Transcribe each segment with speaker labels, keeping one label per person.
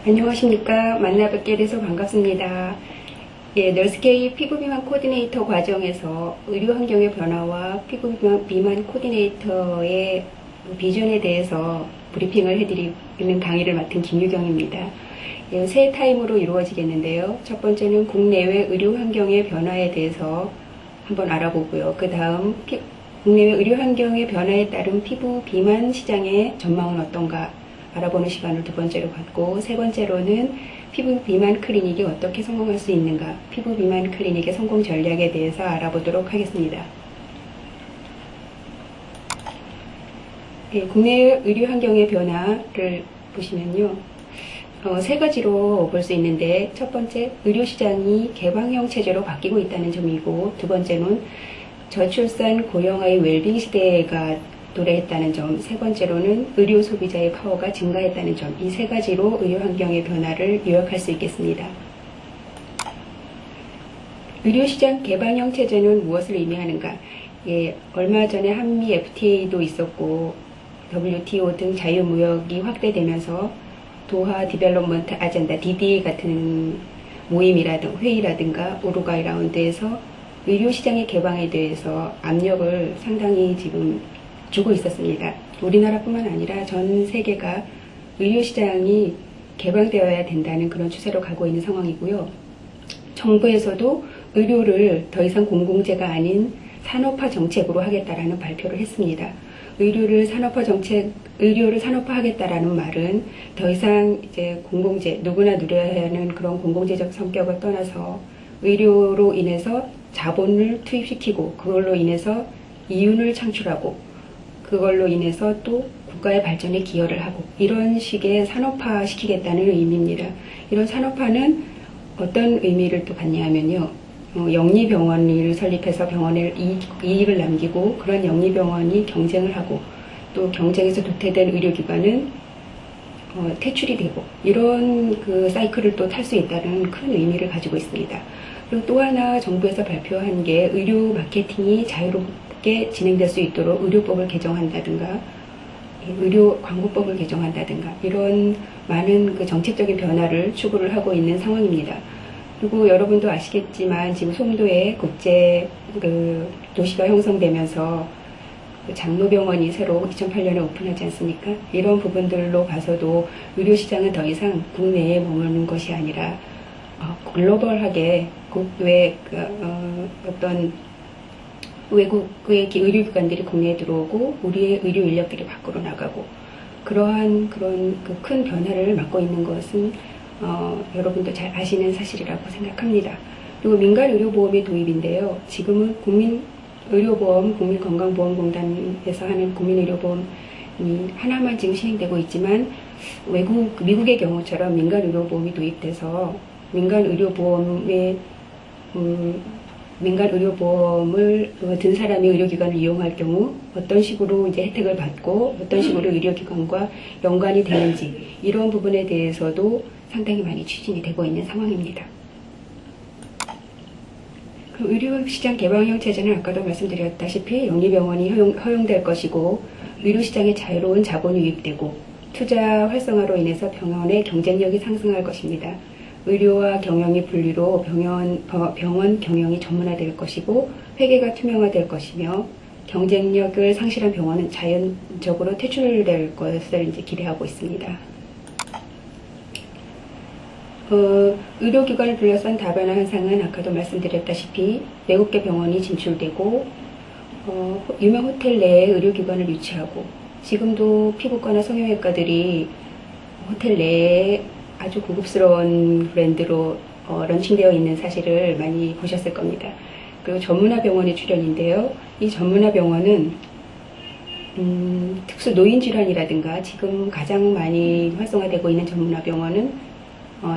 Speaker 1: 안녕하십니까. 만나뵙게 돼서 반갑습니다. 예, 널스케이 피부비만 코디네이터 과정에서 의료 환경의 변화와 피부비만 코디네이터의 비전에 대해서 브리핑을 해드리는 강의를 맡은 김유경입니다. 예, 세 타임으로 이루어지겠는데요. 첫 번째는 국내외 의료 환경의 변화에 대해서 한번 알아보고요. 그 다음 국내외 의료 환경의 변화에 따른 피부 비만 시장의 전망은 어떤가 알아보는 시간을 두 번째로 갖고, 세 번째로는 피부 비만 클리닉이 어떻게 성공할 수 있는가, 피부 비만 클리닉의 성공 전략에 대해서 알아보도록 하겠습니다. 예, 국내 의료 환경의 변화를 보시면요. 세 가지로 볼 수 있는데, 첫 번째, 의료 시장이 개방형 체제로 바뀌고 있다는 점이고, 두 번째는 저출산 고령화의 웰빙 시대가 도래했다는 점, 세 번째로는 의료 소비자의 파워가 증가했다는 점, 이 세 가지로 의료 환경의 변화를 요약할 수 있겠습니다. 의료시장 개방형 체제는 무엇을 의미하는가? 예, 얼마 전에 한미 FTA도 있었고 WTO 등 자유무역이 확대되면서 도하 디벨롭먼트 아젠다 DDA 같은 모임이라든가 회의라든가 우루과이 라운드에서 의료시장의 개방에 대해서 압력을 상당히 지금 주고 있었습니다. 우리나라뿐만 아니라 전 세계가 의료시장이 개방되어야 된다는 그런 추세로 가고 있는 상황이고요. 정부에서도 의료를 더 이상 공공재가 아닌 산업화 정책으로 하겠다라는 발표를 했습니다. 의료를 산업화하겠다라는 말은 더 이상 이제 공공재, 누구나 누려야 하는 그런 공공재적 성격을 떠나서 의료로 인해서 자본을 투입시키고 그걸로 인해서 이윤을 창출하고 그걸로 인해서 또 국가의 발전에 기여를 하고 이런 식의 산업화 시키겠다는 의미입니다. 이런 산업화는 어떤 의미를 또 갖냐 하면요. 영리병원을 설립해서 병원에 이익을 남기고 그런 영리병원이 경쟁을 하고 또 경쟁에서 도태된 의료기관은 퇴출이 되고 이런 그 사이클을 또 탈 수 있다는 큰 의미를 가지고 있습니다. 그리고 또 하나 정부에서 발표한 게 의료 마케팅이 자유롭게 진행될 수 있도록 의료법을 개정한다든가 의료 광고법을 개정한다든가 이런 많은 그 정책적인 변화를 추구를 하고 있는 상황입니다. 그리고 여러분도 아시겠지만 지금 송도에 국제 그 도시가 형성되면서 그 장로병원이 새로 2008년에 오픈하지 않습니까? 이런 부분들로 봐서도 의료시장은 더 이상 국내에 머무는 것이 아니라 글로벌하게 국외 어떤 외국의 의료기관들이 국내에 들어오고 우리의 의료 인력들이 밖으로 나가고 그러한 그런 그 큰 변화를 맞고 있는 것은 여러분도 잘 아시는 사실이라고 생각합니다. 그리고 민간의료보험의 도입인데요. 지금은 국민의료보험, 국민건강보험공단에서 하는 국민의료보험이 하나만 지금 시행되고 있지만 미국의 경우처럼 민간의료보험이 도입돼서 민간의료보험을 든 사람이 의료기관을 이용할 경우 어떤 식으로 이제 혜택을 받고 어떤 식으로 의료기관과 연관이 되는지 이런 부분에 대해서도 상당히 많이 추진이 되고 있는 상황입니다. 그 의료시장 개방형 체제는 아까도 말씀드렸다시피 영리병원이 허용될 것이고 의료시장에 자유로운 자본이 유입되고 투자 활성화로 인해서 병원의 경쟁력이 상승할 것입니다. 의료와 경영이 분리로 병원 경영이 전문화될 것이고 회계가 투명화될 것이며 경쟁력을 상실한 병원은 자연적으로 퇴출될 것을 이제 기대하고 있습니다. 의료기관을 둘러싼 다변화 현상은 아까도 말씀드렸다시피 외국계 병원이 진출되고 유명 호텔 내에 의료기관을 유치하고 지금도 피부과나 성형외과들이 호텔 내에 아주 고급스러운 브랜드로 런칭되어 있는 사실을 많이 보셨을 겁니다. 그리고 전문화 병원의 출현인데요. 이 전문화 병원은 특수 노인 질환이라든가 지금 가장 많이 활성화되고 있는 전문화 병원은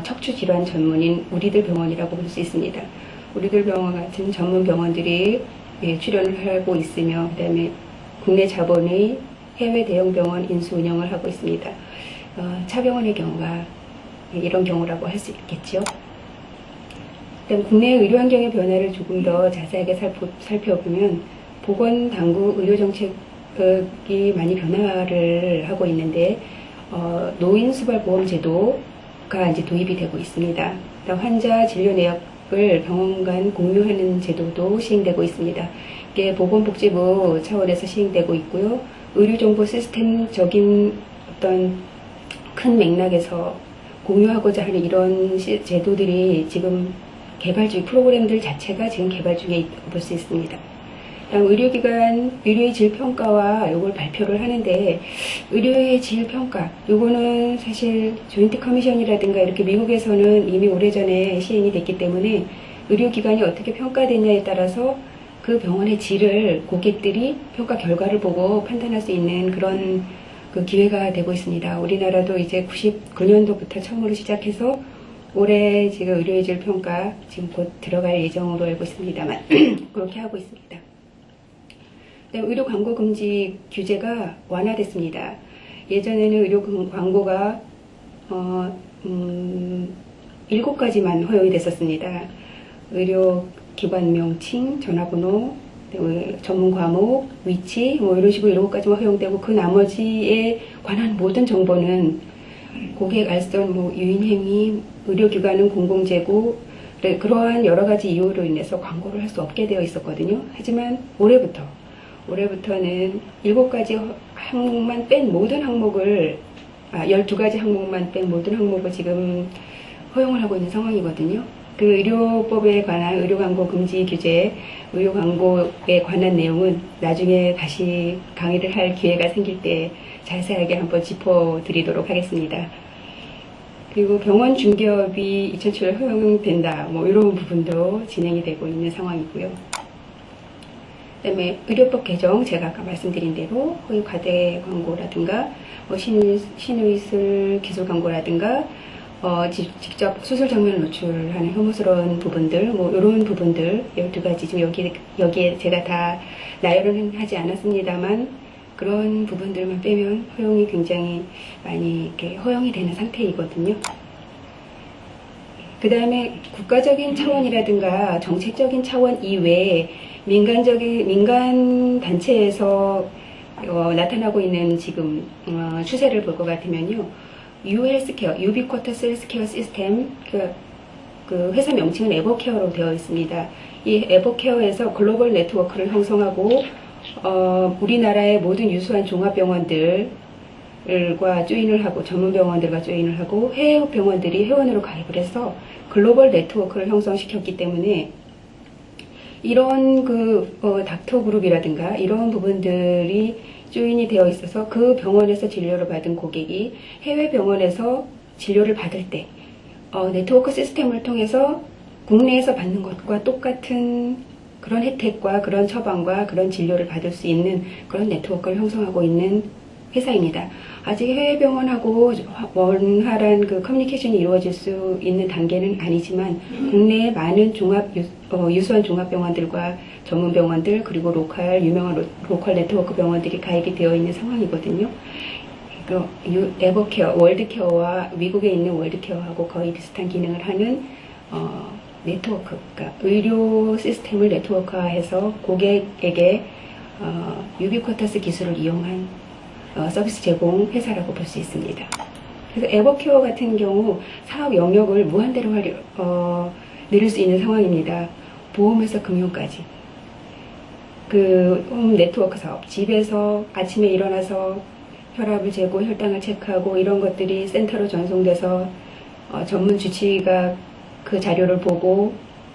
Speaker 1: 척추 질환 전문인 우리들 병원이라고 볼 수 있습니다. 우리들 병원 같은 전문 병원들이 출연을 하고 있으며 그다음에 국내 자본의 해외 대형 병원 인수 운영을 하고 있습니다. 차병원의 경우가 이런 경우라고 할 수 있겠죠. 일단 국내 의료 환경의 변화를 조금 더 자세하게 살펴보면 보건당국 의료정책이 많이 변화를 하고 있는데 노인수발보험제도 이제 도입이 되고 있습니다. 환자 진료 내역을 병원 간 공유하는 제도도 시행되고 있습니다. 이게 보건복지부 차원에서 시행되고 있고요. 의료정보 시스템적인 어떤 큰 맥락에서 공유하고자 하는 이런 제도들이 지금 개발 중, 프로그램들 자체가 지금 개발 중에 있다고 볼 수 있습니다. 의료기관, 의료의 질평가와 요걸 발표를 하는데, 의료의 질평가, 요거는 사실 조인트 커미션이라든가 이렇게 미국에서는 이미 오래전에 시행이 됐기 때문에 의료기관이 어떻게 평가되냐에 따라서 그 병원의 질을 고객들이 평가 결과를 보고 판단할 수 있는 그런 그 기회가 되고 있습니다. 우리나라도 이제 99년도부터 처음으로 시작해서 올해 지금 의료의 질 평가 지금 곧 들어갈 예정으로 알고 있습니다만 그렇게 하고 있습니다. 의료 광고 금지 규제가 완화됐습니다. 예전에는 의료 광고가 7가지만 허용이 됐었습니다. 의료기관 명칭, 전화번호, 전문 과목, 위치, 이런 식으로 7가지만 허용되고, 그 나머지에 관한 모든 정보는 고객 알선, 유인행위, 의료기관은 공공재고, 그러한 여러 가지 이유로 인해서 광고를 할 수 없게 되어 있었거든요. 하지만 올해부터는 7가지 항목만 뺀 모든 항목을, 12가지 항목만 뺀 모든 항목을 지금 허용을 하고 있는 상황이거든요. 그 의료법에 관한 의료광고 금지 규제, 의료광고에 관한 내용은 나중에 다시 강의를 할 기회가 생길 때 자세하게 한번 짚어드리도록 하겠습니다. 그리고 병원 중개업이 2007년 허용된다, 이런 부분도 진행이 되고 있는 상황이고요. 그다음에 의료법 개정, 제가 아까 말씀드린 대로 허위 과대 광고라든가 신의술 기술 광고라든가 직접 수술 장면을 노출하는 혐오스러운 부분들, 이런 부분들 12가지 지금 여기에 제가 다 나열은 하지 않았습니다만, 그런 부분들만 빼면 허용이 굉장히 많이 이렇게 허용이 되는 상태이거든요. 그 다음에 국가적인 차원이라든가 정책적인 차원 이외에 민간 단체에서 나타나고 있는 지금 추세를 볼 것 같으면요, 유헬스케어, 유비쿼터스 헬스케어 시스템, 그 회사 명칭은 에버케어로 되어 있습니다. 이 에버케어에서 글로벌 네트워크를 형성하고 우리나라의 모든 유수한 종합병원들과 조인을 하고, 전문병원들과 조인을 하고, 해외 병원들이 회원으로 가입을 해서 글로벌 네트워크를 형성시켰기 때문에 이런 닥터 그룹이라든가 이런 부분들이 조인이 되어 있어서 그 병원에서 진료를 받은 고객이 해외 병원에서 진료를 받을 때 네트워크 시스템을 통해서 국내에서 받는 것과 똑같은 그런 혜택과 그런 처방과 그런 진료를 받을 수 있는 그런 네트워크를 형성하고 있는 회사입니다. 아직 해외 병원하고 원활한 그 커뮤니케이션이 이루어질 수 있는 단계는 아니지만, 국내의 많은 유수한 종합병원들과 전문병원들, 그리고 유명한 로컬 네트워크 병원들이 가입이 되어 있는 상황이거든요. 에버케어, 월드케어와 미국에 있는 월드케어하고 거의 비슷한 기능을 하는 네트워크, 그러니까 의료 시스템을 네트워크화해서 고객에게 유비쿼터스 기술을 이용한 서비스 제공 회사라고 볼 수 있습니다. 그래서 에버케어 같은 경우 사업 영역을 무한대로 늘릴 수 있는 상황입니다. 보험에서 금융까지. 홈 네트워크 사업, 집에서 아침에 일어나서 혈압을 재고 혈당을 체크하고 이런 것들이 센터로 전송돼서 전문 주치의가 그 자료를 보고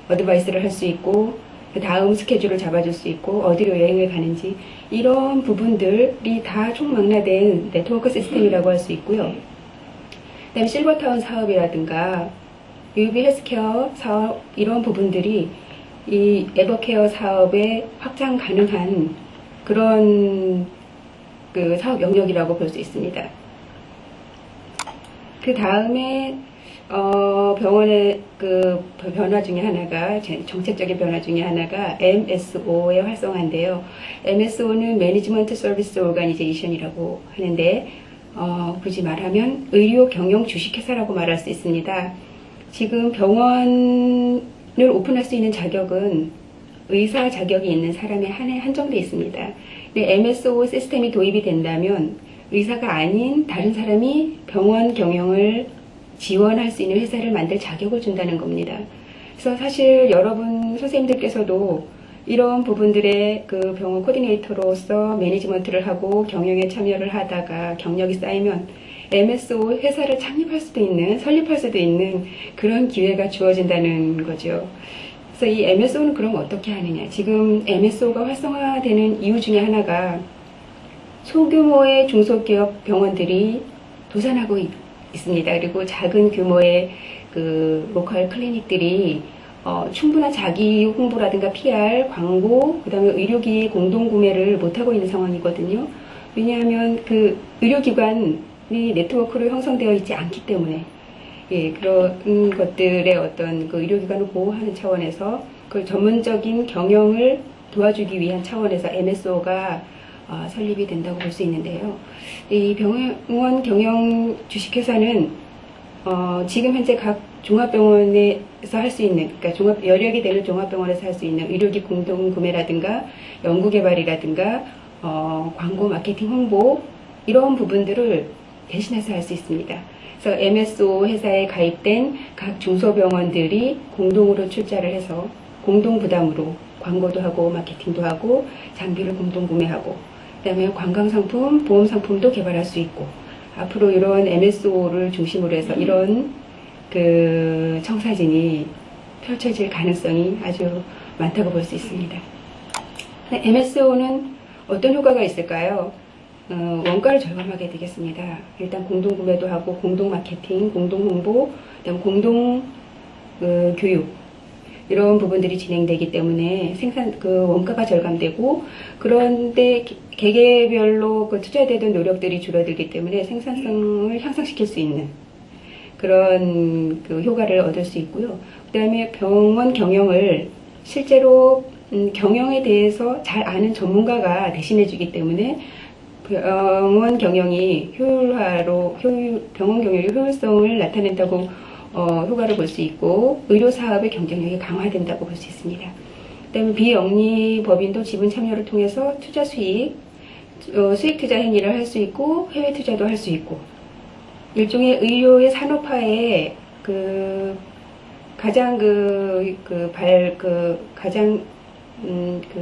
Speaker 1: 어드바이스를 할 수 있고, 그 다음 스케줄을 잡아줄 수 있고, 어디로 여행을 가는지, 이런 부분들이 다 총망라된 네트워크 시스템이라고 할 수 있고요. 그 다음에 실버타운 사업이라든가 유비 헬스케어 사업, 이런 부분들이 이 에버케어 사업에 확장 가능한 그런 그 사업 영역이라고 볼 수 있습니다. 그 다음에 병원의 그 변화 중에 하나가, 정책적인 변화 중에 하나가 MSO의 활성화인데요. MSO는 매니지먼트 서비스 오가니제이션이라고 하는데, 굳이 말하면 의료 경영 주식회사라고 말할 수 있습니다. 지금 병원을 오픈할 수 있는 자격은 의사 자격이 있는 사람에 한정되어 있습니다. 근데 MSO 시스템이 도입이 된다면 의사가 아닌 다른 사람이 병원 경영을 지원할 수 있는 회사를 만들 자격을 준다는 겁니다. 그래서 사실 여러분 선생님들께서도 이런 부분들의 그 병원 코디네이터로서 매니지먼트를 하고 경영에 참여를 하다가 경력이 쌓이면 MSO 회사를 창립할 수도 있는, 설립할 수도 있는 그런 기회가 주어진다는 거죠. 그래서 이 MSO는 그럼 어떻게 하느냐. 지금 MSO가 활성화되는 이유 중에 하나가 소규모의 중소기업 병원들이 도산하고 있습니다. 그리고 작은 규모의 그 로컬 클리닉들이 충분한 자기 홍보라든가 PR, 광고, 그 다음에 의료기 공동 구매를 못하고 있는 상황이거든요. 왜냐하면 그 의료기관이 네트워크로 형성되어 있지 않기 때문에, 예, 그런 것들의 어떤 그 의료기관을 보호하는 차원에서 그 전문적인 경영을 도와주기 위한 차원에서 MSO가 설립이 된다고 볼 수 있는데요. 이 병원 경영 주식회사는 지금 현재 각 종합병원에서 할 수 있는, 그러니까 여력이 되는 종합병원에서 할 수 있는 의료기 공동 구매라든가 연구개발이라든가 광고, 마케팅, 홍보 이런 부분들을 대신해서 할 수 있습니다. 그래서 MSO 회사에 가입된 각 중소병원들이 공동으로 출자를 해서 공동 부담으로 광고도 하고 마케팅도 하고 장비를 공동 구매하고 그다음에 관광상품, 보험상품도 개발할 수 있고 앞으로 이런 MSO를 중심으로 해서 이런 그 청사진이 펼쳐질 가능성이 아주 많다고 볼 수 있습니다. MSO는 어떤 효과가 있을까요? 원가를 절감하게 되겠습니다. 일단 공동 구매도 하고 공동 마케팅, 공동 홍보, 그다음 공동 교육 이런 부분들이 진행되기 때문에 그 원가가 절감되고 그런데 개개별로 그 투자되던 노력들이 줄어들기 때문에 생산성을 향상시킬 수 있는 그런 그 효과를 얻을 수 있고요. 그 다음에 병원 경영을 실제로 경영에 대해서 잘 아는 전문가가 대신해 주기 때문에 병원 경영이 병원 경영의 효율성을 나타낸다고 효과를 볼 수 있고 의료 사업의 경쟁력이 강화된다고 볼 수 있습니다. 그다음에 비영리 법인도 지분 참여를 통해서 투자 수익 투자 행위를 할 수 있고 해외 투자도 할 수 있고 일종의 의료의 산업화에 가장 가장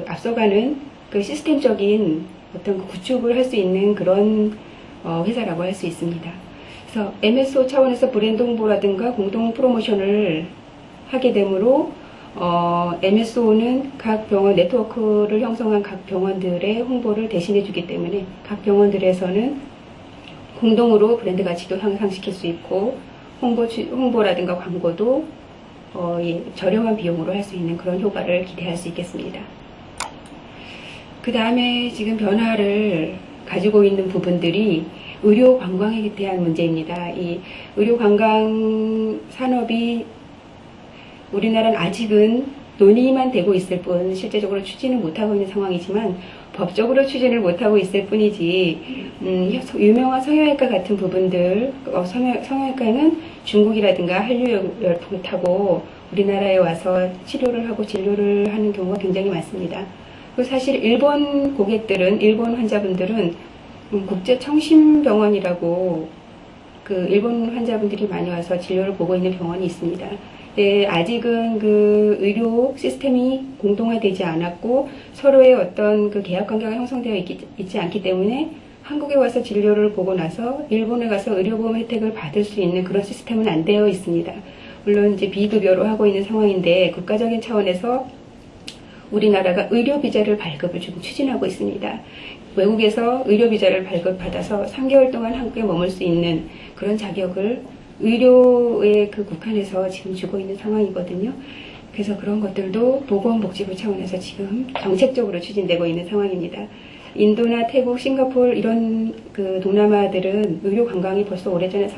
Speaker 1: 앞서가는 그 시스템적인 어떤 구축을 할 수 있는 그런 회사라고 할 수 있습니다. 그래서 MSO 차원에서 브랜드 홍보라든가 공동 프로모션을 하게 되므로 MSO는 각 병원 네트워크를 형성한 각 병원들의 홍보를 대신해 주기 때문에 각 병원들에서는 공동으로 브랜드 가치도 향상시킬 수 있고 홍보라든가 광고도 저렴한 비용으로 할 수 있는 그런 효과를 기대할 수 있겠습니다. 그 다음에 지금 변화를 가지고 있는 부분들이 의료 관광에 대한 문제입니다. 이 의료 관광 산업이 우리나라는 아직은 논의만 되고 있을 뿐 실제적으로 추진을 못하고 있는 상황이지만 법적으로 추진을 못하고 있을 뿐이지 유명한 성형외과 같은 부분들 성형외과는 중국이라든가 한류열풍을 타고 우리나라에 와서 치료를 하고 진료를 하는 경우가 굉장히 많습니다. 그리고 사실 일본 고객들은 일본 환자분들은 국제청심병원이라고 그 일본 환자분들이 많이 와서 진료를 보고 있는 병원이 있습니다. 네, 아직은 그 의료 시스템이 공동화되지 않았고 서로의 어떤 그 계약 관계가 형성되어 있지 않기 때문에 한국에 와서 진료를 보고 나서 일본에 가서 의료보험 혜택을 받을 수 있는 그런 시스템은 안 되어 있습니다. 물론 이제 비급여로 하고 있는 상황인데 국가적인 차원에서 우리나라가 의료비자를 발급을 지금 추진하고 있습니다. 외국에서 의료비자를 발급받아서 3개월 동안 한국에 머물 수 있는 그런 자격을 의료의 그 국한에서 지금 주고 있는 상황이거든요. 그래서 그런 것들도 보건복지부 차원에서 지금 정책적으로 추진되고 있는 상황입니다. 인도나 태국, 싱가포르 이런 그 동남아들은 의료 관광이 벌써 오래전에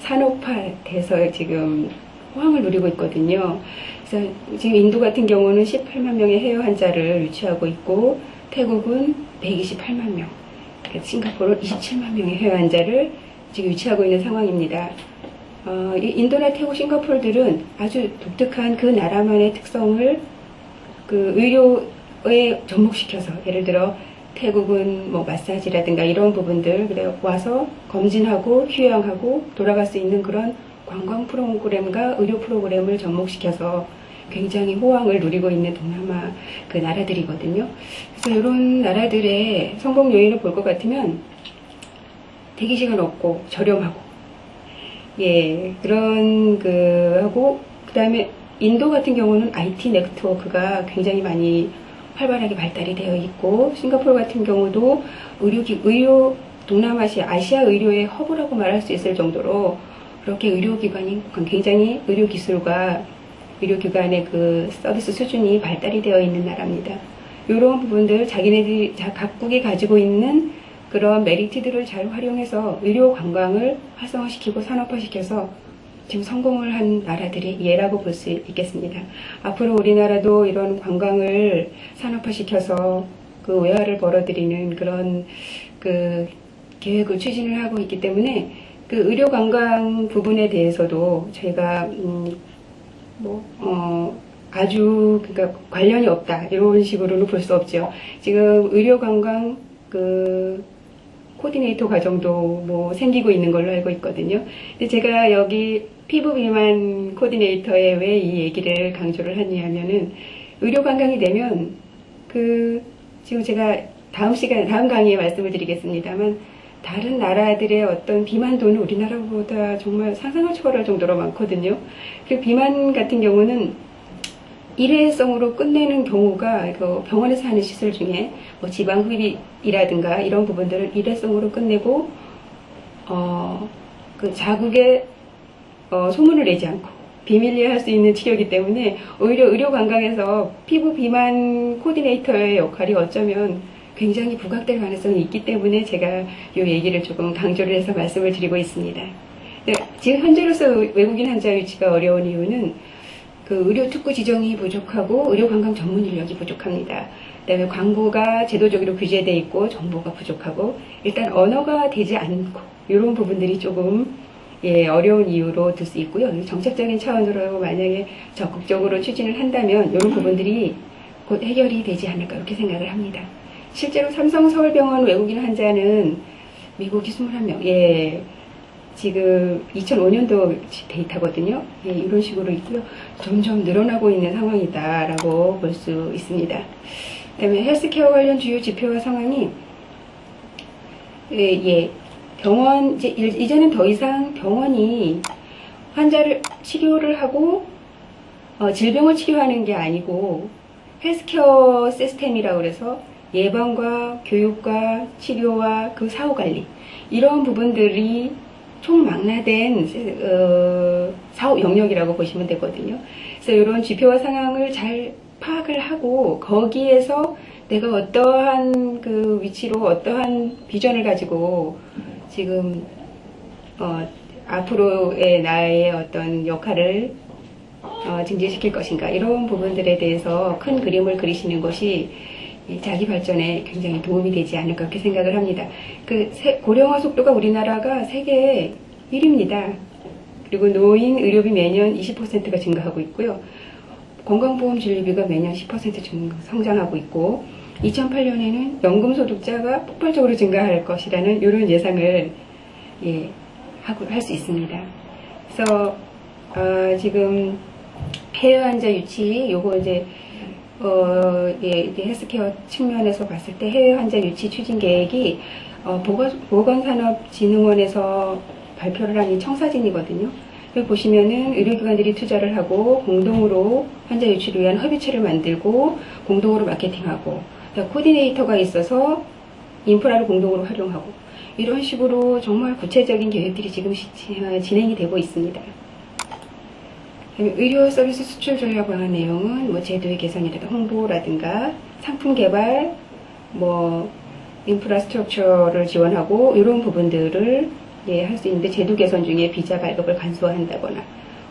Speaker 1: 산업화돼서 지금 호황을 누리고 있거든요. 그래서 지금 인도 같은 경우는 18만 명의 해외 환자를 유치하고 있고 태국은 128만 명, 싱가포르는 27만 명의 해외 환자를 지금 유치하고 있는 상황입니다. 인도나 태국, 싱가포르들은 아주 독특한 그 나라만의 특성을 그 의료에 접목시켜서 예를 들어 태국은 뭐 마사지라든가 이런 부분들 그래 와서 검진하고 휴양하고 돌아갈 수 있는 그런 관광 프로그램과 의료 프로그램을 접목시켜서 굉장히 호황을 누리고 있는 동남아 그 나라들이거든요. 그래서 이런 나라들의 성공 요인을 볼 것 같으면 대기 시간 없고 저렴하고 그런 하고 그다음에 인도 같은 경우는 IT 네트워크가 굉장히 많이 활발하게 발달이 되어 있고 싱가포르 같은 경우도 의료 아시아 의료의 허브라고 말할 수 있을 정도로 그렇게 의료기관이 굉장히 의료기술과 의료기관의 그 서비스 수준이 발달이 되어 있는 나라입니다. 이런 부분들 자기네들이 각국이 가지고 있는 그런 메리트들을 잘 활용해서 의료 관광을 활성화시키고 산업화시켜서 지금 성공을 한 나라들이 예라고 볼 수 있겠습니다. 앞으로 우리나라도 이런 관광을 산업화시켜서 그 외화를 벌어들이는 그런 그 계획을 추진을 하고 있기 때문에 그 의료 관광 부분에 대해서도 저희가 아주 그러니까 관련이 없다 이런 식으로는 볼 수 없죠. 지금 의료 관광 코디네이터 과정도 생기고 있는 걸로 알고 있거든요. 근데 제가 여기 피부 비만 코디네이터에 왜 이 얘기를 강조를 하냐면은 의료 관광이 되면 지금 제가 다음 강의에 말씀을 드리겠습니다만 다른 나라들의 어떤 비만도는 우리나라보다 정말 상상을 초월할 정도로 많거든요. 그 비만 같은 경우는 일회성으로 끝내는 경우가 병원에서 하는 시술 중에 지방 흡입이라든가 이런 부분들을 일회성으로 끝내고 그 자국에 소문을 내지 않고 비밀리에 할 수 있는 치료이기 때문에 오히려 의료 관광에서 피부 비만 코디네이터의 역할이 어쩌면 굉장히 부각될 가능성이 있기 때문에 제가 이 얘기를 조금 강조를 해서 말씀을 드리고 있습니다. 네, 지금 현재로서 외국인 환자 유치가 어려운 이유는 그 의료 특구 지정이 부족하고 의료 관광 전문 인력이 부족합니다. 그다음에 광고가 제도적으로 규제되어 있고 정보가 부족하고 일단 언어가 되지 않고 이런 부분들이 조금 어려운 이유로 들 수 있고요. 정책적인 차원으로 만약에 적극적으로 추진을 한다면 이런 부분들이 곧 해결이 되지 않을까 이렇게 생각을 합니다. 실제로 삼성서울병원 외국인 환자는 미국이 21명, 지금 2005년도 데이터거든요. 이런 식으로 있고요. 점점 늘어나고 있는 상황이다라고 볼 수 있습니다. 그다음에 헬스케어 관련 주요 지표와 상황이 병원 이제는 더 이상 병원이 환자를 치료를 하고 질병을 치료하는 게 아니고 헬스케어 시스템이라고 그래서 예방과 교육과 치료와 그 사후관리 이런 부분들이 총망라된 사업 영역이라고 보시면 되거든요. 그래서 이런 지표와 상황을 잘 파악을 하고 거기에서 내가 어떠한 그 위치로 어떠한 비전을 가지고 지금 앞으로의 나의 어떤 역할을 증진시킬 것인가 이런 부분들에 대해서 큰 그림을 그리시는 것이 자기 발전에 굉장히 도움이 되지 않을까 그렇게 생각을 합니다. 고령화 속도가 우리나라가 세계 1위입니다. 그리고 노인 의료비 매년 20%가 증가하고 있고요. 건강보험 진료비가 매년 10% 성장하고 있고 2008년에는 연금소득자가 폭발적으로 증가할 것이라는 이런 예상을 할 수 있습니다. 그래서 지금 해외 환자 유치 요거 이제 헬스케어 측면에서 봤을 때 해외 환자 유치 추진 계획이 보건산업진흥원에서 발표를 한 이 청사진이거든요. 여기 보시면은 의료기관들이 투자를 하고 공동으로 환자 유치를 위한 협의체를 만들고 공동으로 마케팅하고 코디네이터가 있어서 인프라를 공동으로 활용하고 이런 식으로 정말 구체적인 계획들이 지금 진행이 되고 있습니다. 의료 서비스 수출 전략 방안 내용은 제도의 개선이라든가 홍보라든가 상품 개발, 인프라스트럭처를 지원하고 이런 부분들을 할 수 있는데 제도 개선 중에 비자 발급을 간소화한다거나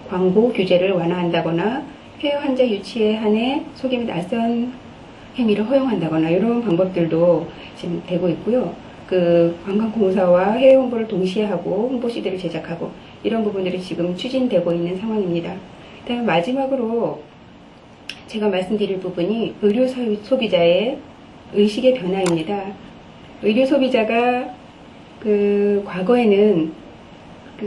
Speaker 1: 광고 규제를 완화한다거나 해외 환자 유치에 한해 소개 및 알선 행위를 허용한다거나 이런 방법들도 지금 되고 있고요. 관광공사와 해외 홍보를 동시에 하고 홍보시대를 제작하고 이런 부분들이 지금 추진되고 있는 상황입니다. 그다음에 마지막으로 제가 말씀드릴 부분이 의료 소비자의 의식의 변화입니다. 의료 소비자가 과거에는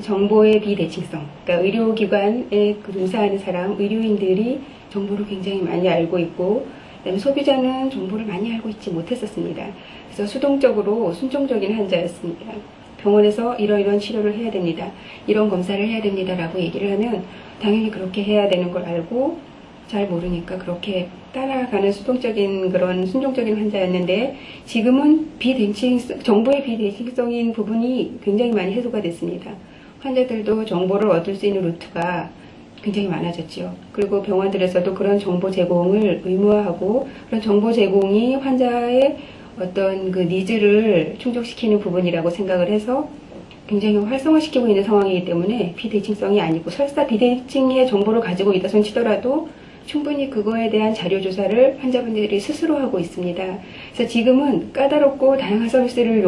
Speaker 1: 정보의 비대칭성, 그러니까 의료기관에 종사하는 사람, 의료인들이 정보를 굉장히 많이 알고 있고, 그다음에 소비자는 정보를 많이 알고 있지 못했었습니다. 그래서 수동적으로 순종적인 환자였습니다. 병원에서 이러이러한 치료를 해야 됩니다. 이런 검사를 해야 됩니다. 라고 얘기를 하면 당연히 그렇게 해야 되는 걸 알고 잘 모르니까 그렇게 따라가는 수동적인 그런 순종적인 환자였는데 지금은 정보의 비대칭성인 부분이 굉장히 많이 해소가 됐습니다. 환자들도 정보를 얻을 수 있는 루트가 굉장히 많아졌죠. 그리고 병원들에서도 그런 정보 제공을 의무화하고 그런 정보 제공이 환자의 어떤 니즈를 충족시키는 부분이라고 생각을 해서 굉장히 활성화시키고 있는 상황이기 때문에 비대칭성이 아니고 설사 비대칭의 정보를 가지고 있다 손 치더라도 충분히 그거에 대한 자료 조사를 환자분들이 스스로 하고 있습니다. 그래서 지금은 까다롭고 다양한 서비스를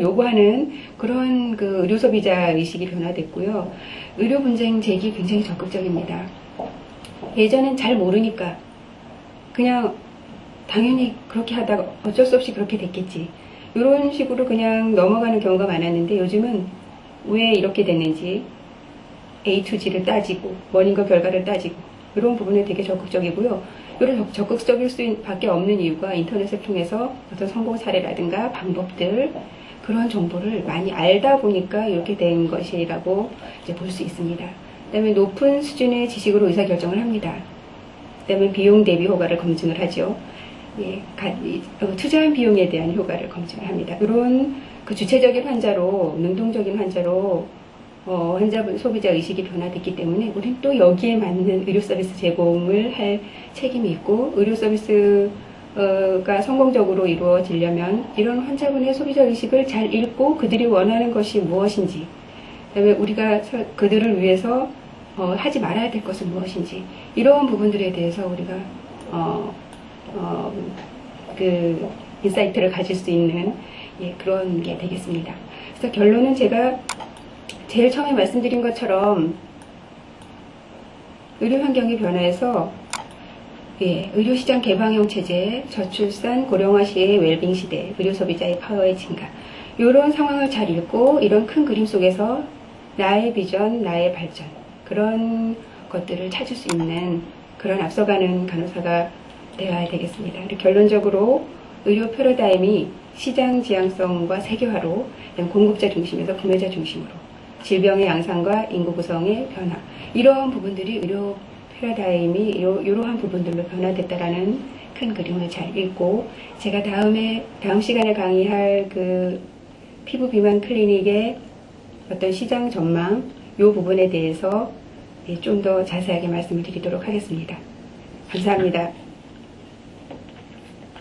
Speaker 1: 요구하는 그런 의료 소비자 의식이 변화됐고요. 의료 분쟁 제기 굉장히 적극적입니다. 예전엔 잘 모르니까 그냥 당연히 그렇게 하다가 어쩔 수 없이 그렇게 됐겠지. 이런 식으로 그냥 넘어가는 경우가 많았는데 요즘은 왜 이렇게 됐는지 A to G를 따지고 원인과 결과를 따지고 이런 부분에 되게 적극적이고요. 이런 적극적일 수밖에 없는 이유가 인터넷을 통해서 어떤 성공 사례라든가 방법들 그런 정보를 많이 알다 보니까 이렇게 된 것이라고 이제 볼 수 있습니다. 그다음에 높은 수준의 지식으로 의사결정을 합니다. 그다음에 비용 대비 효과를 검증을 하죠. 예, 투자한 비용에 대한 효과를 검증을 합니다. 이런 주체적인 환자로, 능동적인 환자로 환자분 소비자 의식이 변화됐기 때문에 우리는 또 여기에 맞는 의료 서비스 제공을 할 책임이 있고 의료 서비스가 성공적으로 이루어지려면 이런 환자분의 소비자 의식을 잘 읽고 그들이 원하는 것이 무엇인지, 그다음에 우리가 그들을 위해서 하지 말아야 될 것은 무엇인지 이러한 부분들에 대해서 우리가 인사이트를 가질 수 있는 그런 게 되겠습니다. 그래서 결론은 제가 제일 처음에 말씀드린 것처럼 의료 환경이 변화해서 의료시장 개방형 체제, 저출산, 고령화 시의 웰빙 시대, 의료 소비자의 파워의 증가 이런 상황을 잘 읽고 이런 큰 그림 속에서 나의 비전, 나의 발전 그런 것들을 찾을 수 있는 그런 앞서가는 간호사가 되어야 되겠습니다. 결론적으로 의료 패러다임이 시장 지향성과 세계화로 공급자 중심에서 구매자 중심으로 질병의 양상과 인구 구성의 변화 이러한 부분들이 의료 패러다임이 이러한 부분들로 변화됐다라는 큰 그림을 잘 읽고 제가 다음 시간에 강의할 피부 비만 클리닉의 어떤 시장 전망 이 부분에 대해서 좀 더 자세하게 말씀을 드리도록 하겠습니다. 감사합니다.